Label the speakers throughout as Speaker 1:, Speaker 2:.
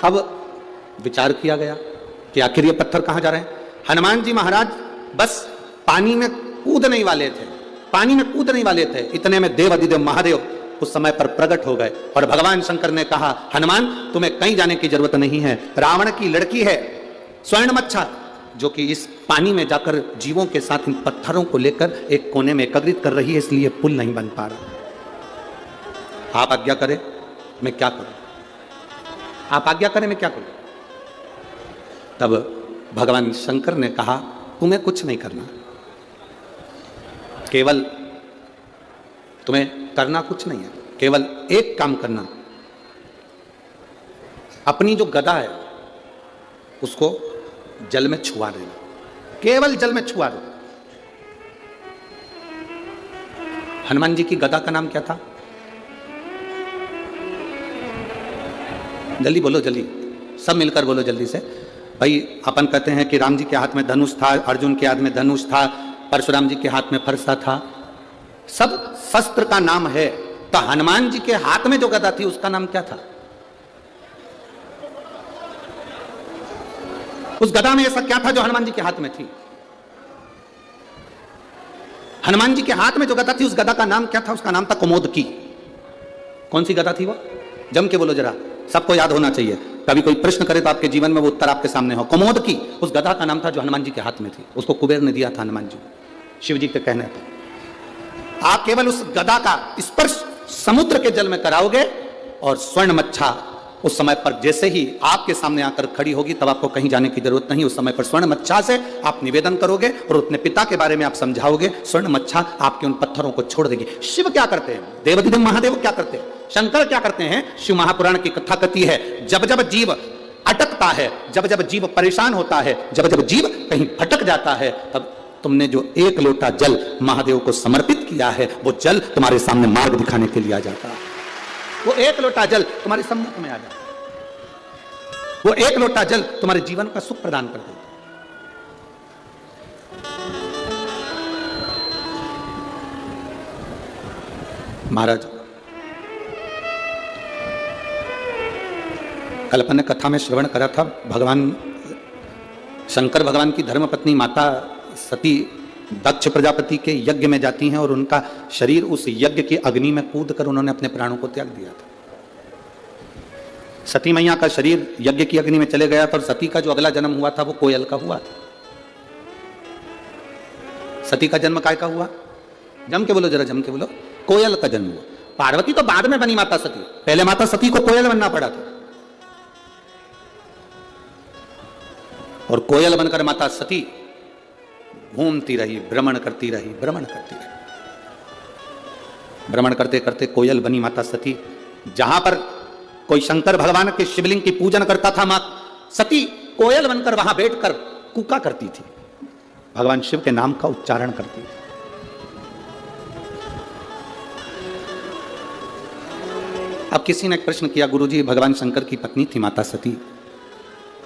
Speaker 1: अब विचार किया गया कि आखिर ये पत्थर कहाँ जा रहे हैं। हनुमान जी महाराज बस पानी में कूदने ही वाले थे, पानी में कूदने ही वाले थे, इतने में देव अधिदेव महादेव उस समय पर प्रकट हो गए और भगवान शंकर ने कहा, हनुमान तुम्हें कहीं जाने की जरूरत नहीं है, रावण की लड़की है स्वर्णमच्छा जो कि इस पानी में जाकर जीवों के साथ इन पत्थरों को लेकर एक कोने में एकत्रित कर रही है, इसलिए पुल नहीं बन पा रहा। आप आज्ञा करें मैं क्या करूं, आप आज्ञा करें मैं क्या करूं। तब भगवान शंकर ने कहा, तुम्हें कुछ नहीं करना, केवल तुम्हें करना कुछ नहीं है, केवल एक काम करना, अपनी जो गदा है उसको जल में छुआ देना, केवल जल में छुआ दो। हनुमान जी की गदा का नाम क्या था? जल्दी बोलो, जल्दी सब मिलकर बोलो जल्दी से। भाई अपन कहते हैं कि राम जी के हाथ में धनुष था, अर्जुन के हाथ में धनुष था, परशुराम जी के हाथ में फरसा था, सब शस्त्र का नाम है। तो हनुमान जी के हाथ में जो गदा थी उसका नाम क्या था? उस गदा में ऐसा क्या था जो हनुमान जी के हाथ में थी? हनुमान जी के हाथ में जो गदा थी उस गदा का नाम क्या था? उसका नाम था कुमोदकी। कौन सी गदा थी वो? जम के बोलो जरा, सबको याद होना चाहिए, कभी कोई प्रश्न करे तो आपके जीवन में वो उत्तर आपके सामने हो। कुमोदकी उस गदा का नाम था जो हनुमान जी के हाथ में थी, उसको कुबेर ने दिया था हनुमान जी, शिव जी के कहने पर। आप केवल उस गदा का स्पर्श समुद्र के जल में कराओगे और स्वर्णमच्छा उस समय पर जैसे ही आपके सामने आकर खड़ी होगी तब आपको कहीं जाने की जरूरत नहीं। उस समय पर स्वर्णमच्छा से आप निवेदन करोगे और अपने पिता के बारे में आप समझाओगे, स्वर्णमच्छा आपके उन पत्थरों को छोड़ देगी। शिव क्या करते हैं? देवाधिदेव महादेव क्या करते हैं? शंकर क्या करते हैं? शिव महापुराण की कथा कथी है, जब जब जीव अटकता है, जब जब जीव परेशान होता है, जब जब जीव कहीं भटक जाता है, तब तुमने जो एक लोटा जल महादेव को समर्पित किया है वो जल तुम्हारे सामने मार्ग दिखाने के लिए आ जाता है। वो एक लोटा जल तुम्हारे सम्मुख में आ जाता है, वो एक लोटा जल तुम्हारे जीवन का सुख प्रदान कर देता है। महाराज कल अपन ने कथा में श्रवण करा था, भगवान शंकर भगवान की धर्मपत्नी माता सती दक्ष प्रजापति के यज्ञ में जाती हैं और उनका शरीर उस यज्ञ की अग्नि में कूद कर उन्होंने अपने प्राणों को त्याग दिया था। सती मैया का शरीर यज्ञ की अग्नि में चले गया था और सती का जो अगला जन्म हुआ था वो कोयल का हुआ। सती का जन्म काय का हुआ? जम के बोलो जरा, जम के बोलो। कोयल का जन्म हुआ। पार्वती तो बाद में बनी माता सती, पहले माता सती को कोयल बनना पड़ा था और कोयल बनकर माता सती घूमती रही, भ्रमण करती रही, भ्रमण करती रही, भ्रमण करते करते कोयल बनी माता सती। जहां पर कोई शंकर भगवान के शिवलिंग की पूजन करता था, मां सती कोयल बनकर वहां बैठकर कूका करती थी, भगवान शिव के नाम का उच्चारण करती थी। अब किसी ने एक प्रश्न किया, गुरुजी भगवान शंकर की पत्नी थी माता सती,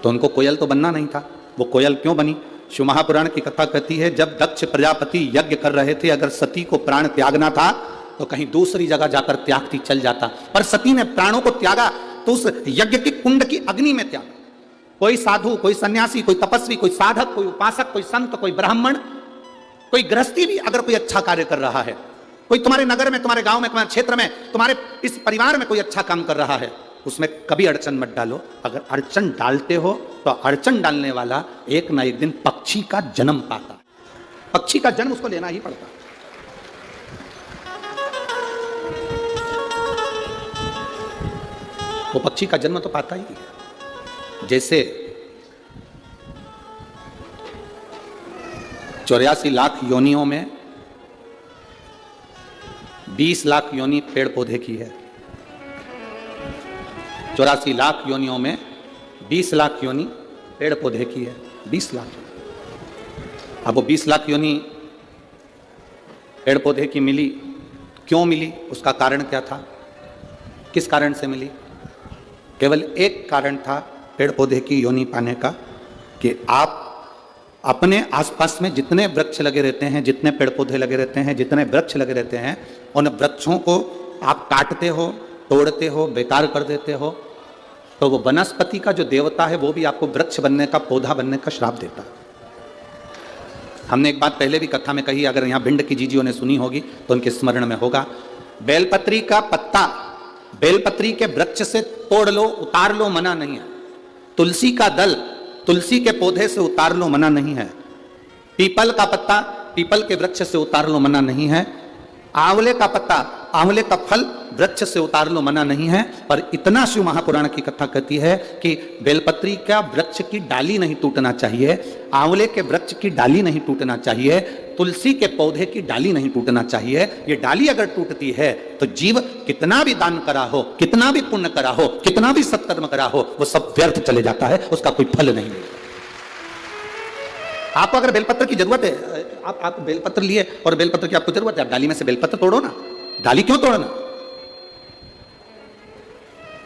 Speaker 1: तो उनको कोयल तो बनना नहीं था, वो कोयल क्यों बनी? शिव महापुराण की कथा कहती है, जब दक्ष प्रजापति यज्ञ कर रहे थे, अगर सती को प्राण त्यागना था तो कहीं दूसरी जगह जाकर त्यागती चल जाता, पर सती ने प्राणों को त्यागा तो उस यज्ञ की कुंड की अग्नि में त्यागा। कोई साधु, कोई सन्यासी, कोई तपस्वी, कोई साधक, कोई उपासक, कोई संत, कोई ब्राह्मण, कोई गृहस्थी भी अगर कोई अच्छा कार्य कर रहा है, कोई तुम्हारे नगर में, तुम्हारे गांव में, तुम्हारे क्षेत्र में, तुम्हारे इस परिवार में कोई अच्छा काम कर रहा है, उसमें कभी अड़चन मत डालो। अगर अड़चन डालते हो तो अड़चन डालने वाला एक ना एक दिन पक्षी का जन्म पाता है, पक्षी का जन्म उसको लेना ही पड़ता है। वो पक्षी का जन्म तो पाता ही है। जैसे 84 लाख योनियों में 20 लाख योनि पेड़ पौधे की है, 84 लाख योनियों में 20 लाख योनि पेड़ पौधे की है, 20 लाख। अब वो 20 लाख योनि पेड़ पौधे की मिली, क्यों मिली? उसका कारण क्या था? किस कारण से मिली? केवल एक कारण था पेड़ पौधे की योनि पाने का, कि आप अपने आसपास में जितने वृक्ष लगे रहते हैं, जितने पेड़ पौधे लगे रहते हैं, जितने वृक्ष लगे रहते हैं, उन वृक्षों को आप काटते हो, तोड़ते हो, बेकार कर देते हो, तो वो वनस्पति का जो देवता है वो भी आपको वृक्ष बनने का, पौधा बनने का श्राप देता है। हमने एक बात पहले भी कथा में कही, अगर यहाँ भिंड की जीजियों ने सुनी होगी तो उनके स्मरण में होगा। बेलपत्री का पत्ता बेलपत्री के वृक्ष से तोड़ लो, उतार लो, मना नहीं है। तुलसी का दल तुलसी के पौधे से उतार लो, मना नहीं है। पीपल का पत्ता पीपल के वृक्ष से उतार लो, मना नहीं है। आंवले का पत्ता आंवले का फल वृक्ष से उतार लो, मना नहीं है। पर इतना शिव महापुराण की कथा कहती है कि बेलपत्री का वृक्ष की डाली नहीं टूटना चाहिए, आंवले के वृक्ष की डाली नहीं टूटना चाहिए, तुलसी के पौधे की डाली नहीं टूटना चाहिए। ये डाली अगर टूटती है तो जीव कितना भी दान करा हो, कितना भी पुण्य करा हो, कितना भी सत्कर्म करा हो, वो सब व्यर्थ चले जाता है, उसका कोई फल नहीं मिलता। आपको अगर बेलपत्र की जरूरत है, आप बेलपत्र लिए और बेलपत्र की आपको जरूरत है, आप डाली में से बेलपत्र तोड़ो ना। डाली क्यों तोड़ना?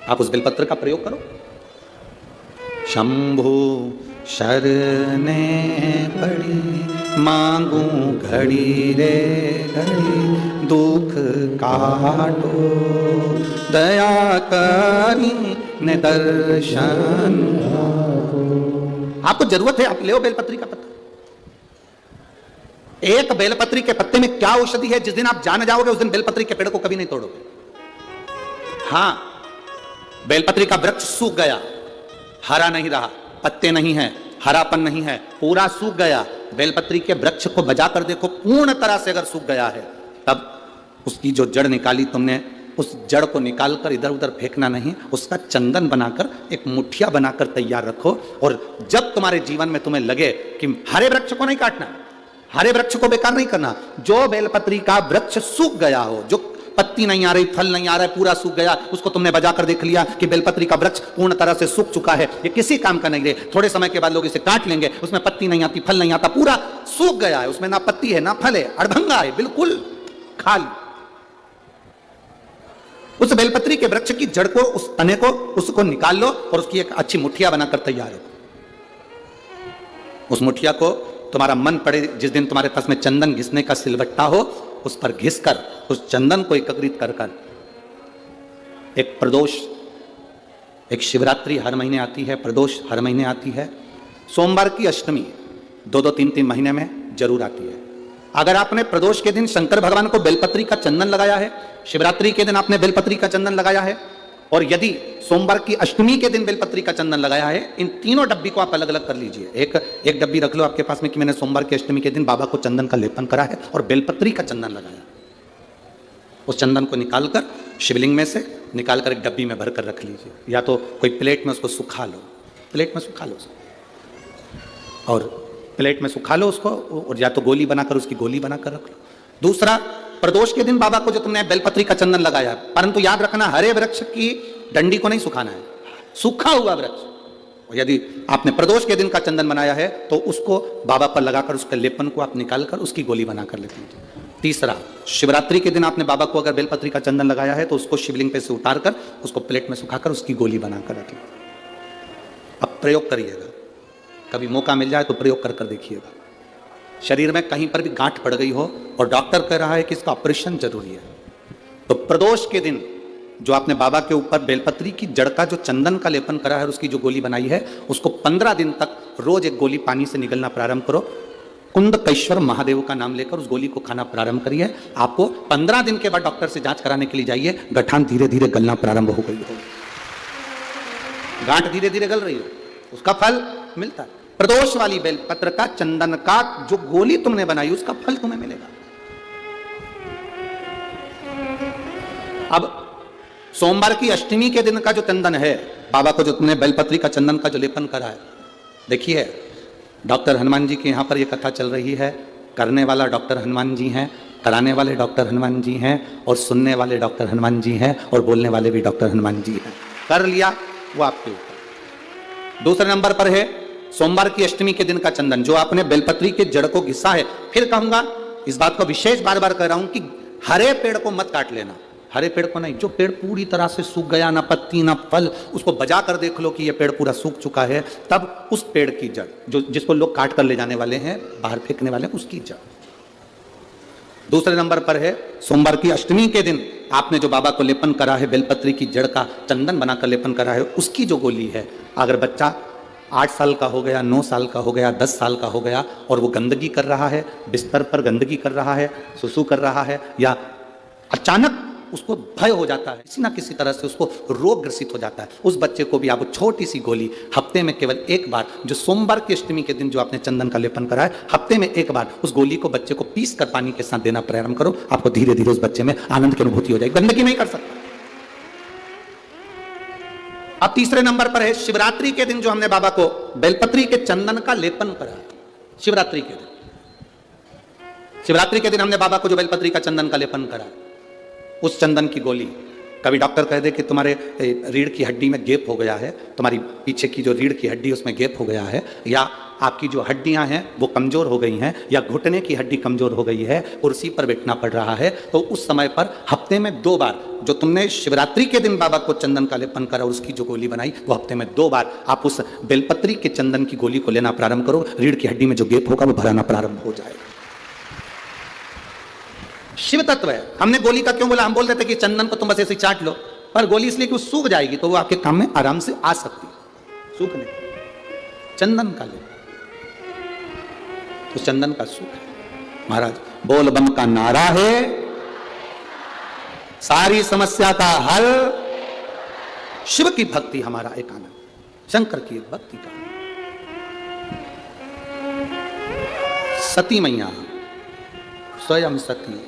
Speaker 1: आप उस बेलपत्र का प्रयोग करो। शंभु शरणे पड़ी मांगू घड़ी रे घड़ी, दुख काटो दया करी ने दर्शन। आपको जरूरत है, आप ले बेलपत्री का पत्ता। एक बेलपत्री के पत्ते में क्या औषधि है, जिस दिन आप जान जाओगे उस दिन बेलपत्री के पेड़ को कभी नहीं तोड़ोगे। हां, बेलपत्री का वृक्ष सूख गया, हरा नहीं रहा, पत्ते नहीं है, हरापन नहीं है, पूरा सूख गया। बेलपत्री के वृक्ष को बजाकर देखो, पूर्ण तरह से अगर सूख गया है, तब उसकी जो जड़ निकाली तुमने, उस जड़ को निकालकर इधर उधर फेंकना नहीं, उसका चंदन बनाकर एक मुठिया बनाकर तैयार रखो। और जब तुम्हारे जीवन में तुम्हें लगे कि हरे वृक्ष को नहीं काटना, हरे वृक्ष को बेकार नहीं करना, जो बेलपत्री का वृक्ष सूख गया हो, जो पत्ती नहीं आ रही, फल नहीं आ रहा है, पूरा सूख गया, उसको तुमने बजाकर देख लिया कि बेलपत्री का वृक्ष पूर्ण तरह से सूख चुका है, ये किसी काम का नहीं रहे, थोड़े समय के बाद लोग इसे काट लेंगे, उसमें पत्ती नहीं आती, फल नहीं आता, पूरा सूख गया है, उसमें ना पत्ती है ना फल है, अड़भंगा है, बिल्कुल खाली। उस बेलपत्री के वृक्ष की जड़ को, उस तने को, उसको निकाल लो और उसकी एक अच्छी मुठिया बनाकर तैयार रखो। उस मुठिया को तुम्हारा मन पड़े, जिस दिन तुम्हारे पास में चंदन घिसने का सिलबट्टा हो, उस पर घिसकर उस चंदन को एकत्रित कर कर एक प्रदोष, एक शिवरात्रि हर महीने आती है, प्रदोष हर महीने आती है, सोमवार की अष्टमी 2-2, 3-3 महीने में जरूर आती है। अगर आपने प्रदोष के दिन शंकर भगवान को बेलपत्री का चंदन लगाया है, शिवरात्रि के दिन आपने बेलपत्री का चंदन लगाया है, और यदि सोमवार की अष्टमी के दिन बेलपत्री का चंदन लगाया है, इन तीनों डब्बी को आप अलग अलग कर लीजिए। एक डब्बी रख लो आपके पास में कि मैंने सोमवार की अष्टमी के दिन बाबा को चंदन का लेपन करा है और बेलपत्री का चंदन लगाया। उस चंदन को निकालकर शिवलिंग में से निकालकर एक डब्बी में भरकर रख लीजिए, या तो कोई प्लेट में उसको सुखा लो, प्लेट में सुखा लो उसको, और प्लेट में सुखा लो उसको, और या तो गोली बनाकर उसकी गोली बनाकर रख लो। दूसरा, प्रदोष के दिन बाबा को जो तुमने बेलपत्री का चंदन लगाया, परंतु याद रखना हरे वृक्ष की डंडी को नहीं सुखाना है, सूखा हुआ वृक्ष। यदि आपने प्रदोष के दिन का चंदन बनाया है तो उसको बाबा पर लगाकर उसके लेपन को आप निकालकर उसकी गोली बनाकर लेते हैं। तीसरा, शिवरात्रि के दिन आपने बाबा को अगर बेलपत्री का चंदन लगाया है तो उसको शिवलिंग पे से उतारकर उसको प्लेट में सुखाकर उसकी गोली बनाकर रखें। अब प्रयोग करिएगा, कभी मौका मिल जाए तो प्रयोग कर देखिएगा। शरीर में कहीं पर भी गांठ पड़ गई हो और डॉक्टर कह रहा है कि इसका ऑपरेशन जरूरी है, तो प्रदोष के दिन जो आपने बाबा के ऊपर बेलपत्री की जड़ का जो चंदन का लेपन करा है, उसकी जो गोली बनाई है, उसको 15 दिन तक रोज एक गोली पानी से निगलना प्रारंभ करो। कुंदकेश्वर महादेव का नाम लेकर उस गोली को खाना प्रारंभ करिए। आपको 15 दिन के बाद डॉक्टर से जांच कराने के लिए जाइए, गठान धीरे धीरे गलना प्रारंभ हो गई हो, गांठ धीरे धीरे गल रही हो, उसका फल मिलता है। प्रदोष वाली बेलपत्र का, चंदन का जो गोली तुमने बनाई, उसका फल तुम्हें मिलेगा। अब सोमवार की अष्टमी के दिन का जो चंदन है, बाबा को जो तुमने बेलपत्री का चंदन का जो लेपन करा है, देखिए डॉक्टर हनुमान जी के यहाँ पर ये कथा चल रही है। करने वाला डॉक्टर हनुमान जी हैं, कराने वाले डॉक्टर हनुमान जी हैं, और सुनने वाले डॉक्टर हनुमान जी हैं, और बोलने वाले भी डॉक्टर हनुमान जी हैं। कर लिया वो आपके ऊपर। दूसरे नंबर पर है सोमवार की अष्टमी के दिन का चंदन, जो आपने बेलपत्री के जड़ को घिसा है। फिर कहूंगा, इस बात को विशेष बार बार कह रहा हूं कि हरे पेड़ को मत काट लेना, हरे पेड़ को नहीं, जो पेड़ पूरी तरह से सूख गया, ना पत्ती ना फल, उसको बजा कर देख लो कि यह पेड़ पूरा सूख चुका है, तब उस पेड़ की जड़, जो जिसको लोग काट कर ले जाने वाले हैं, बाहर फेंकने वाले हैं, उसकी जड़। दूसरे नंबर पर है सोमवार की अष्टमी के दिन आपने जो बाबा को लेपन करा है, बेलपत्री की जड़ का चंदन बनाकर लेपन करा है, उसकी जो गोली है, अगर बच्चा 8 साल का हो गया, 9 साल का हो गया, 10 साल का हो गया और वो गंदगी कर रहा है, बिस्तर पर गंदगी कर रहा है, सुसु कर रहा है, या अचानक उसको भय हो जाता है, किसी ना किसी तरह से उसको रोग ग्रसित हो जाता है, उस बच्चे को भी आप छोटी सी गोली हफ्ते में केवल एक बार, जो सोमवार की अष्टमी के दिन जो आपने चंदन का लेपन करा है, हफ्ते में एक बार उस गोली को बच्चे को पीस कर पानी के साथ देना प्रारंभ करो। आपको धीरे धीरे उस बच्चे में आनंद की अनुभूति हो जाएगी, गंदगी नहीं कर सकता। अब तीसरे नंबर पर है शिवरात्रि के दिन जो हमने बाबा को बेलपत्री के चंदन का लेपन करा है। शिवरात्रि के दिन, शिवरात्रि के दिन हमने बाबा को जो बेलपत्री का चंदन का लेपन करा है, उस चंदन की गोली, कभी डॉक्टर कह दे कि तुम्हारे रीढ़ की हड्डी में गैप हो गया है, तुम्हारी पीछे की जो रीढ़ की हड्डी उसमें गैप हो गया है, या आपकी जो हड्डियां हैं वो कमजोर हो गई हैं, या घुटने की हड्डी कमजोर हो गई है, कुर्सी पर बैठना पड़ रहा है, तो उस समय पर हफ्ते में 2 बार जो तुमने शिवरात्रि के दिन बाबा को चंदन का लेपन करा और उसकी जो गोली बनाई, वो हफ्ते में 2 बार आप उस बेलपत्री के चंदन की गोली को लेना प्रारंभ करो। रीढ़ की हड्डी में जो गैप होगा वो भराना प्रारंभ हो जाएगा। शिव तत्व है। हमने गोली का क्यों बोला? हम बोल रहे थे कि चंदन को तुम बस ऐसे चाट लो, पर गोली इसलिए कि वो सूख जाएगी, तो वो आपके काम में आराम से आ सकती है। सूखने चंदन का ले, तो चंदन का सूख है। महाराज बोल बम का नारा है, सारी समस्या का हल, शिव की भक्ति हमारा एक आनंद, शंकर की भक्ति का। सती मैया स्वयं सती,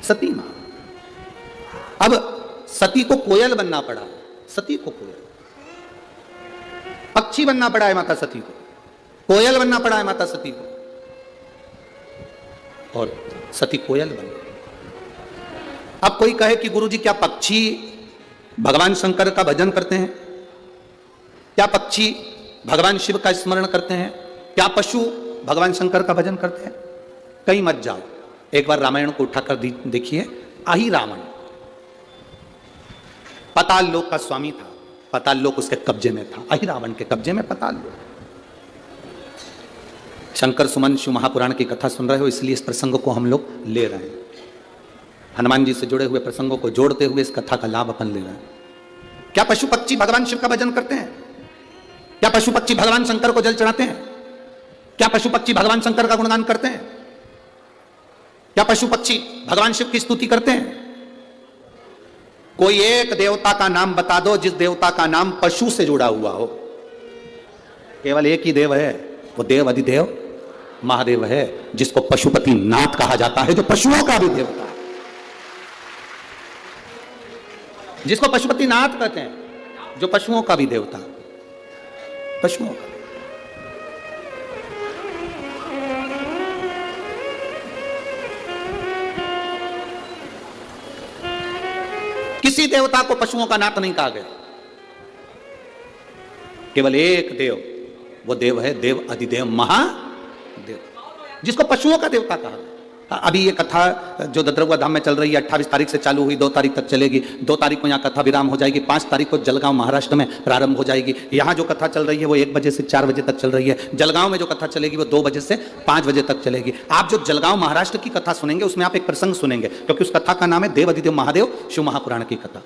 Speaker 1: सती मां। अब सती को कोयल बनना पड़ा, सती को कोयल, पक्षी बनना पड़ा है माता सती को, कोयल बनना पड़ा है माता सती को, और सती कोयल बन गई। अब कोई कहे कि गुरुजी क्या पक्षी भगवान शंकर का भजन करते हैं? क्या पक्षी भगवान शिव का स्मरण करते हैं? क्या पशु भगवान शंकर का भजन करते हैं? कहीं मत जाओ, एक बार रामायण को उठाकर देखिए। अहि रावण पाताल लोक का स्वामी था, पाताल लोक उसके कब्जे में था, अहि रावण के कब्जे में पाताल लोक। शंकर सुमन शिव महापुराण की कथा सुन रहे हो, इसलिए इस प्रसंग को हम लोग ले रहे हैं। हनुमान जी से जुड़े हुए प्रसंगों को जोड़ते हुए इस कथा का लाभ अपन ले रहे हैं। क्या पशु पक्षी भगवान शिव का भजन करते हैं? क्या पशु पक्षी भगवान शंकर को जल चढ़ाते हैं? क्या पशु पक्षी भगवान शंकर का गुणगान करते हैं? क्या पशु पक्षी भगवान शिव की स्तुति करते हैं? कोई एक देवता का नाम बता दो जिस देवता का नाम पशु से जुड़ा हुआ हो। केवल एक ही देव है, वो देव अधिदेव महादेव है, जिसको पशुपति नाथ कहा जाता है, जो पशुओं का भी देवता है, जिसको पशुपति नाथ कहते हैं, जो पशुओं का भी देवता, पशुओं का। किसी देवता को पशुओं का नाथ नहीं कहा गया, केवल एक देव, वो देव है देव अधिदेव महादेव, जिसको पशुओं का देवता कहा। अभी ये कथा जो दद्रवा धाम में चल रही है 28 तारीख से चालू हुई, 2 तारीख तक चलेगी। 2 तारीख को यहाँ कथा विराम हो जाएगी, 5 तारीख को जलगांव महाराष्ट्र में प्रारंभ हो जाएगी। यहाँ जो कथा चल रही है वो 1 बजे से 4 बजे तक चल रही है। जलगांव में जो कथा चलेगी वो 2 बजे से 5 बजे तक चलेगी। आप जो जलगांव महाराष्ट्र की कथा सुनेंगे उसमें आप एक प्रसंग सुनेंगे, क्योंकि उस कथा का नाम है देव अधिदेव महादेव शिव महापुराण की कथा।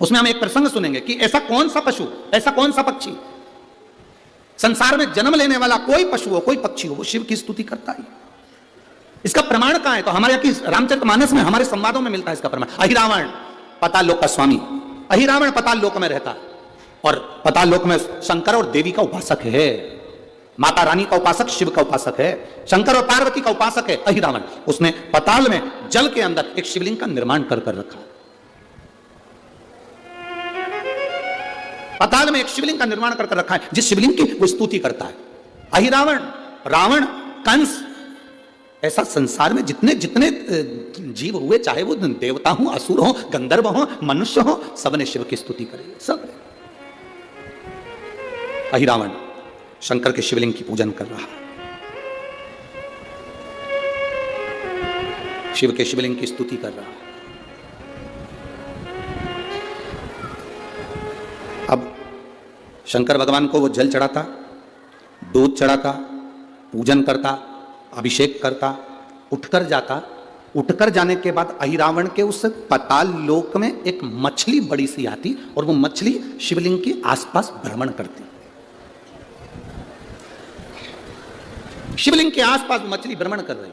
Speaker 1: उसमें हम एक प्रसंग सुनेंगे कि ऐसा कौन सा पशु, ऐसा कौन सा पक्षी, संसार में जन्म लेने वाला कोई पशु हो, कोई पक्षी हो, वो शिव की स्तुति करता है। इसका प्रमाण कहां है? तो हमारे यहाँ की रामचरितमानस में, हमारे संवादों में मिलता है इसका प्रमाण। अहिरावण पाताल लोक का स्वामी, अहिरावण पाताल लोक में रहता है, और पाताल लोक में शंकर और देवी का उपासक है, माता रानी का उपासक, शिव का उपासक है, शंकर और पार्वती का उपासक है अहिरावण। उसने पाताल में जल के अंदर एक शिवलिंग का निर्माण कर रखा है। पाताल में एक शिवलिंग का निर्माण कर रखा है, जिस शिवलिंग की वो स्तुति करता है। अहिरावण, रावण, कंस, ऐसा संसार में जितने जितने जीव हुए, चाहे वो देवता हो, असुर हो, गंधर्व हो, मनुष्य हो, सबने शिव की स्तुति करी, सब ने। अहिरावण शंकर के शिवलिंग की पूजन कर रहा है, शिव के शिवलिंग की स्तुति कर रहा है। अब शंकर भगवान को वो जल चढ़ाता, दूध चढ़ाता, पूजन करता, अभिषेक करता, उठकर जाता, उठकर जाने के बाद अहिरावण के उस पाताल लोक में एक मछली बड़ी सी आती और वो मछली शिवलिंग के आसपास भ्रमण करती। शिवलिंग के आसपास मछली भ्रमण कर रही।